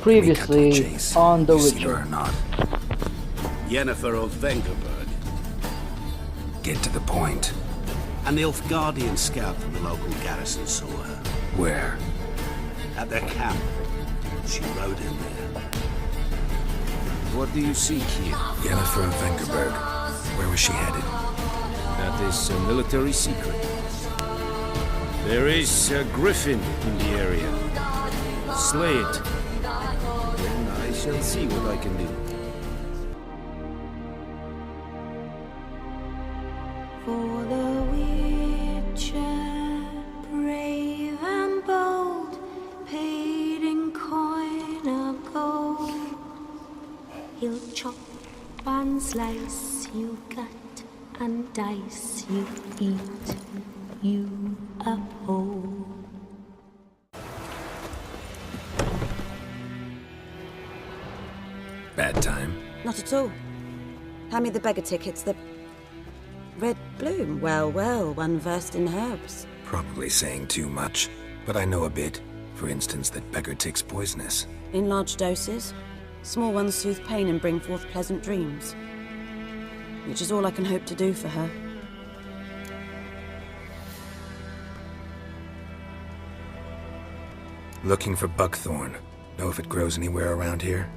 Previously on The You see her Witcher. or not? Yennifer of Vengerberg, Get to the point. an Nilfgaardian scout from the local garrison saw her. Where? At their camp. She rode in there. What do you seek here? Yennifer of Vengerberg. Where was she headed? That is a military secret. There is a Griffin in the area. Slay it. Then I shall see what I can do. For the Witcher, brave and bold, paid in coin of gold. He'll chop and slice, you cut and dice, you eat, you uphold. Bad time. Not at all. Hand me the beggar tickets, the... Red bloom. Well, well, one versed in herbs. Probably saying too much, but I know a bit. For instance, that beggar tick's poisonous. In large doses. Small ones soothe pain and bring forth pleasant dreams. Which is all I can hope to do for her. Looking for buckthorn. Know if it grows anywhere around here?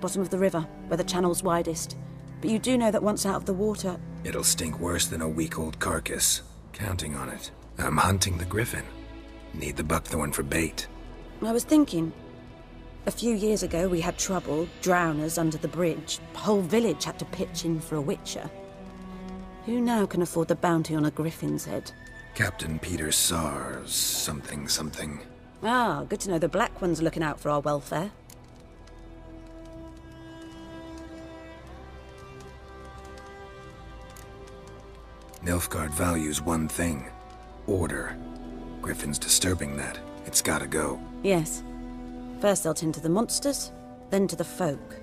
Bottom of the river, where the channel's widest. But you do know that once out of the water... It'll stink worse than a week-old carcass. Counting on it. I'm hunting the Griffin. Need the buckthorn for bait. I was thinking... A few years ago we had trouble, drowners under the bridge. The whole village had to pitch in for a witcher. Who now can afford the bounty on a griffin's head? Captain Peter Sars, something. Ah, good to know the Black One's looking out for our welfare. Nilfgaard values one thing. Order. Griffin's disturbing that. It's gotta go. Yes. First they'll tend to the monsters, then to the folk.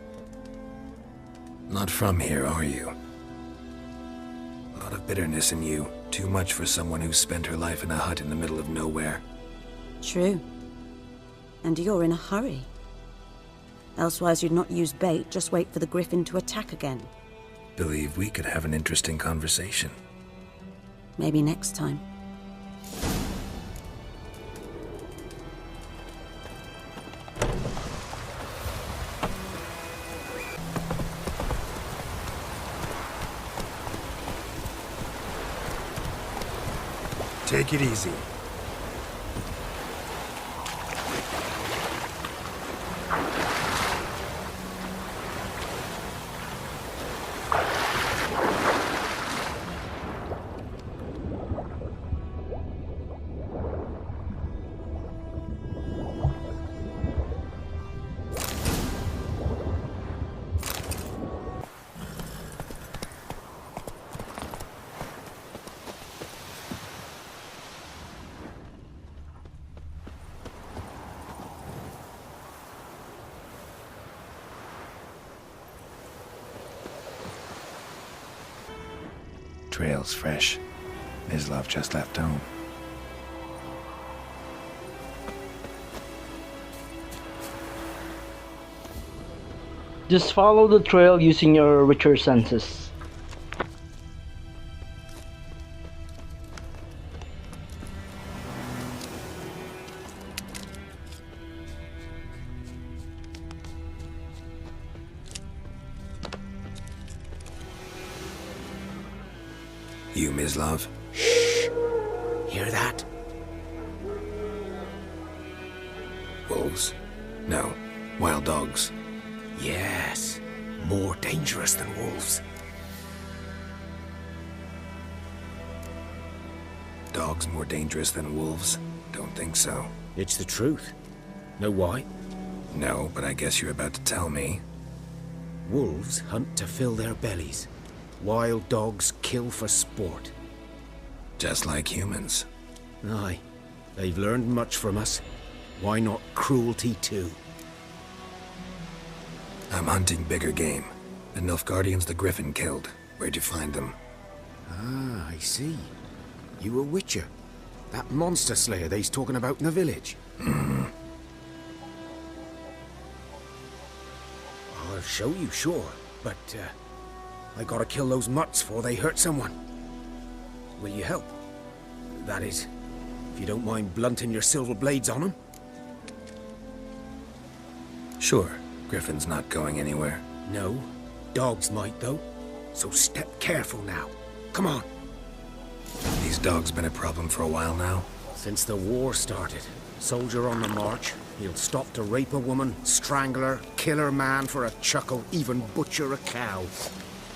Not from here, are you? A lot of bitterness in you. Too much for someone who spent her life in a hut in the middle of nowhere. True. And you're in a hurry. Elsewise you'd not use bait, just wait for the Griffin to attack again. Believe we could have an interesting conversation. Maybe next time. Take it easy. Trail's fresh. Mislav just left home. Just follow the trail using your Witcher senses. You, Mislav? Hear that? Wolves? No. Wild dogs. Yes. More dangerous than wolves. Dogs more dangerous than wolves? Don't think so. It's the truth. Know why? No, but I guess you're about to tell me. Wolves hunt to fill their bellies. Wild dogs kill for sport. Just like humans. Aye. They've learned much from us. Why not cruelty too? I'm hunting bigger game. The Nilfgaardians the Griffin killed. Where'd you find them? Ah, I see. You a witcher. That monster slayer they's talking about in the village. show you, sure. But, I gotta kill those mutts before they hurt someone. Will you help? That is, if you don't mind blunting your silver blades on them. Sure, Griffin's not going anywhere. No, dogs might though. So step careful now. Come on. These dogs been a problem for a while now. Since the war started, soldier on the march, he'll stop to rape a woman, strangle her, kill her man for a chuckle, even butcher a cow.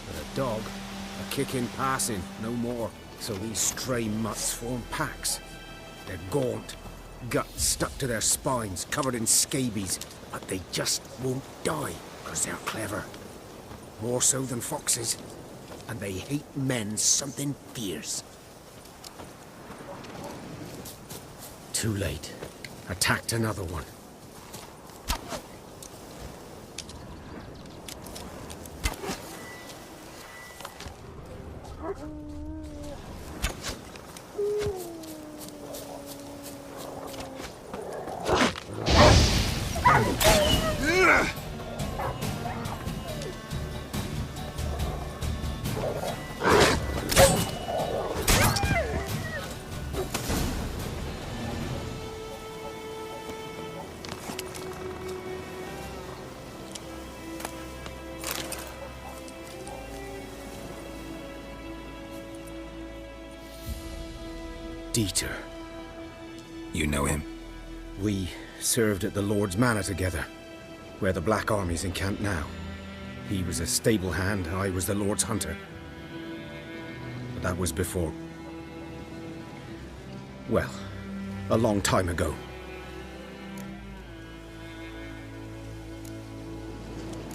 But a dog, a kick in passing, no more. So these stray mutts form packs. They're gaunt, guts stuck to their spines, covered in scabies, but they just won't die, because they're clever. More so than foxes. And they hate men something fierce. Too late. Attacked another one. Dieter. You know him? We served at the Lord's Manor together, where the Black Army's encamped now. He was a stable hand, I was the Lord's hunter. But that was before... well, a long time ago.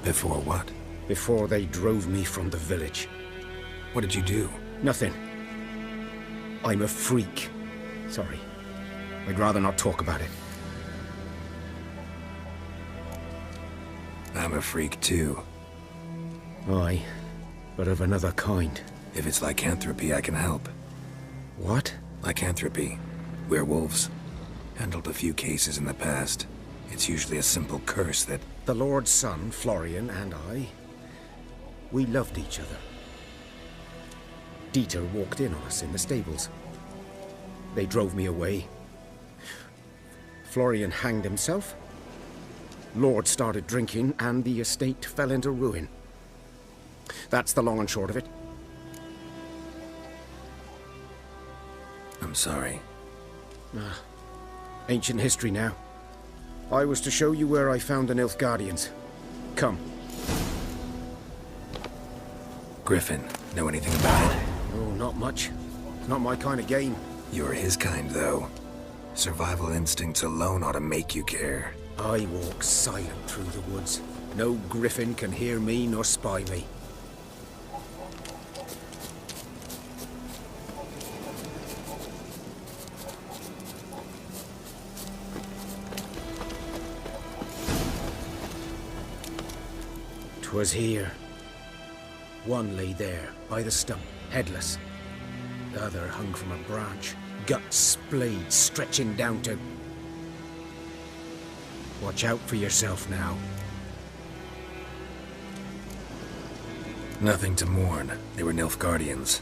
Before what? Before they drove me from the village. What did you do? Nothing. I'm a freak. Sorry. I'd rather not talk about it. I'm a freak too. Aye, but of another kind. If it's lycanthropy, I can help. What? Lycanthropy. Werewolves. Handled a few cases in the past. It's usually a simple curse that... The Lord's son, Florian, and I... we loved each other. Dieter walked in on us in the stables. They drove me away. Florian hanged himself. Lord started drinking, and the estate fell into ruin. That's the long and short of it. I'm sorry. Ancient history now. I was to show you where I found the Nilfgaardians. Come. Griffin, know anything about it? Oh, not much. Not my kind of game. You're his kind, though. Survival instincts alone ought to make you care. I walk silent through the woods. No Griffin can hear me nor spy me. "'Twas here. One lay there, by the stump, headless. The other hung from a branch, guts splayed, stretching down to... Watch out for yourself now." Nothing to mourn. They were Nilfgaardians.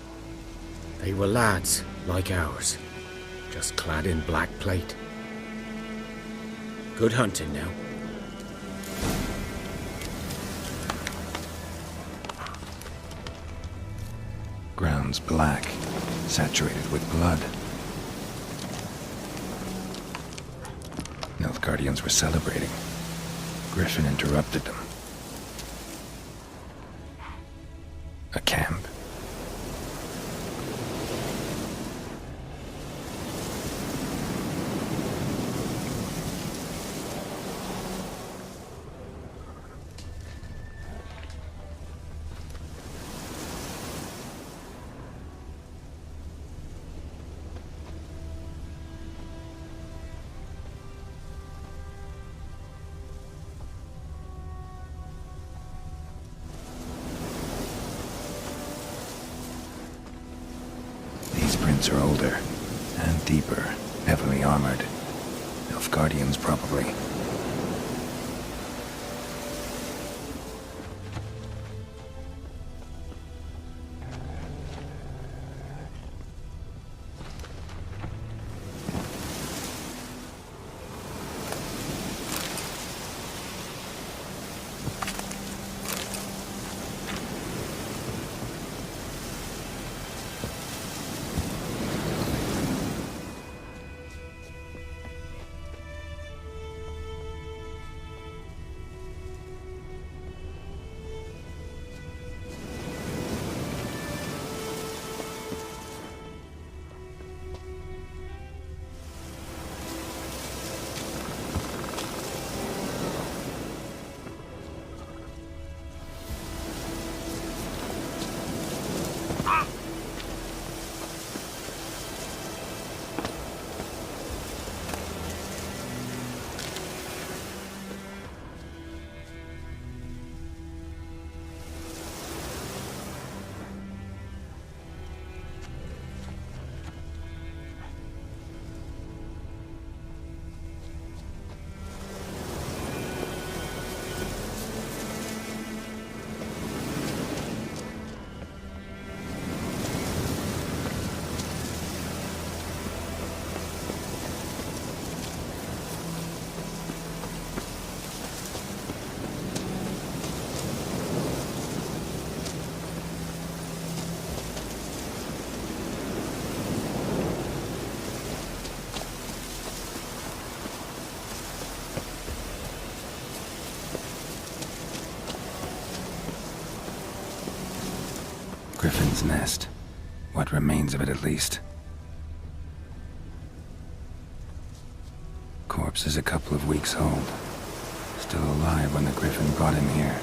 They were lads, like ours, just clad in black plate. Good hunting now. Ground's black, saturated with blood. Nilfgaardians were celebrating. Griffin interrupted them. A camp. Are older and deeper, heavily armored. Nilfgaardians, probably. Griffin's nest. What remains of it, at least. Corpse is a couple of weeks old. Still alive when the Griffin brought him here.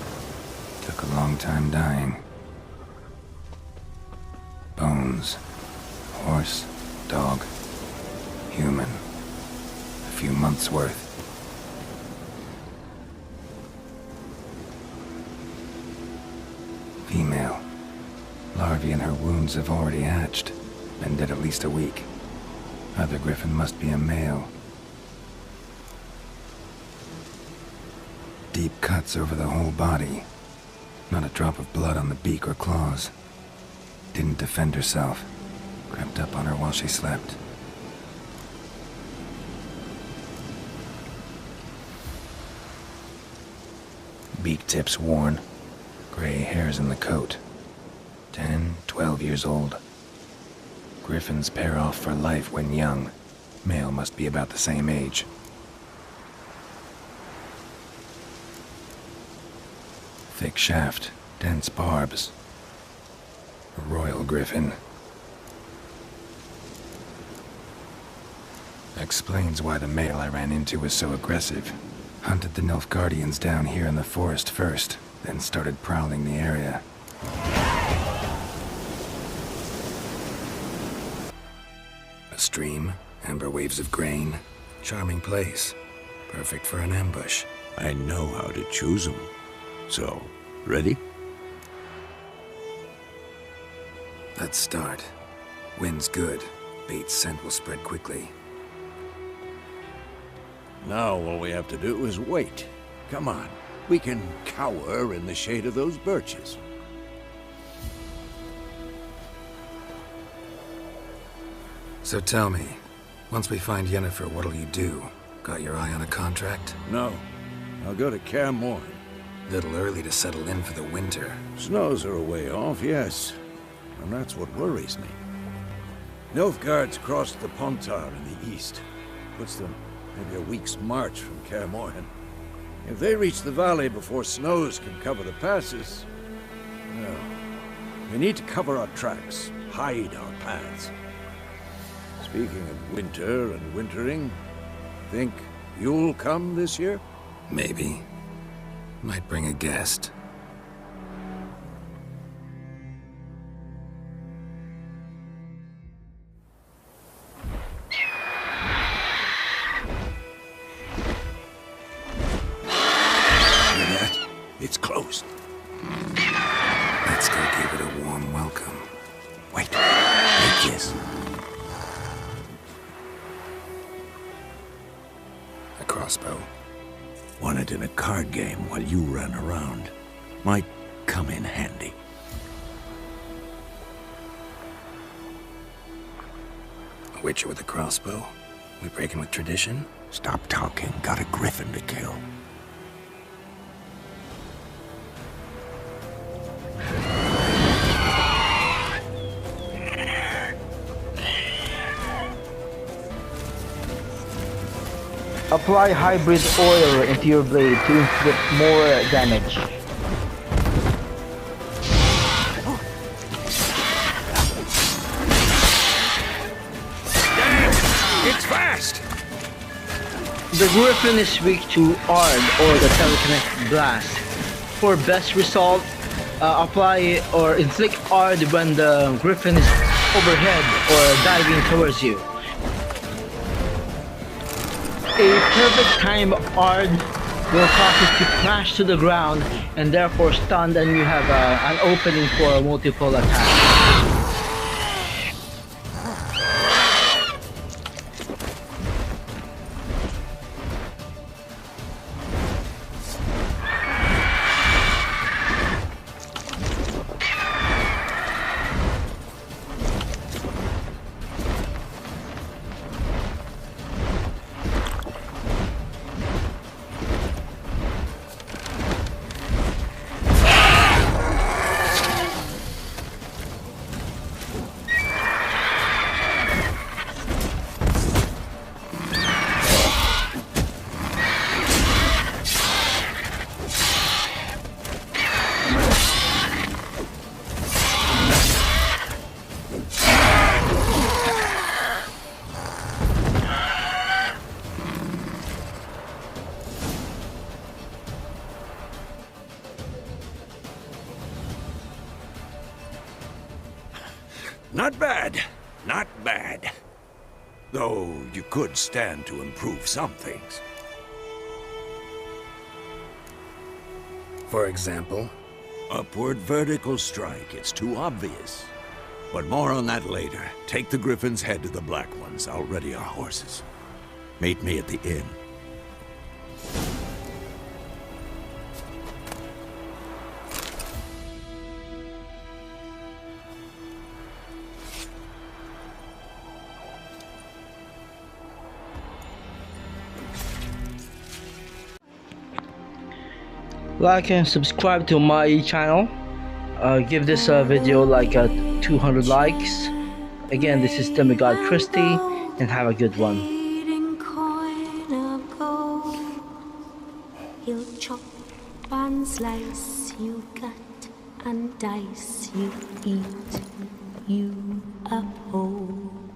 Took a long time dying. Bones. Horse. Dog. Human. A few months' worth. Female. Larvae in her wounds have already hatched. Been dead at least a week. Other Griffin must be a male. Deep cuts over the whole body. Not a drop of blood on the beak or claws. Didn't defend herself. Crept up on her while she slept. Beak tips worn. Gray hairs in the coat. 10, 12 years old. Griffins pair off for life when young. Male must be about the same age. Thick shaft, dense barbs. A royal Griffin. Explains why the male I ran into was so aggressive. Hunted the Nilfgaardians down here in the forest first, then started prowling the area. A stream, amber waves of grain. Charming place. Perfect for an ambush. I know how to choose them. So, ready? Let's start. Wind's good. Bait's scent will spread quickly. Now all we have to do is wait. Come on. We can cower in the shade of those birches. So tell me, once we find Yennifer, what'll you do? Got your eye on a contract? No. I'll go to Kaer Morhen. Little early to settle in for the winter. Snows are a way off, yes. And that's what worries me. Nilfgaard's crossed the Pontar in the east. Puts them maybe a week's march from Kaer Morhen. If they reach the valley before snows can cover the passes, well, we need to cover our tracks, hide our paths. Speaking of winter and wintering, think you'll come this year? Maybe. Might bring a guest. It's closed. Let's go give it a warm welcome. Wait. Take this. A crossbow. Won it in a card game while you ran around. Might come in handy. A witcher with a crossbow? We breaking with tradition? Stop talking. Got a Griffin to kill. Apply hybrid oil into your blade to inflict more damage. Damn! It's fast! The Griffin is weak to Ard or the telekinetic blast. For best result, apply or inflict Ard when the Griffin is overhead or diving towards you. A perfect time Ard will cause it to crash to the ground and therefore stunned, and you have an opening for multiple attacks. Not bad. Not bad. Though you could stand to improve some things. For example? Upward vertical strike. It's too obvious. But more on that later. Take the Griffin's head to the Black Ones. I'll ready our horses. Meet me at the inn. Like and subscribe to my channel. Give this video like 200 likes. Again, this is Demigod Christie, and have a good one. Coin of gold. He'll chop and slice, you cut and dice, you eat, you uphold.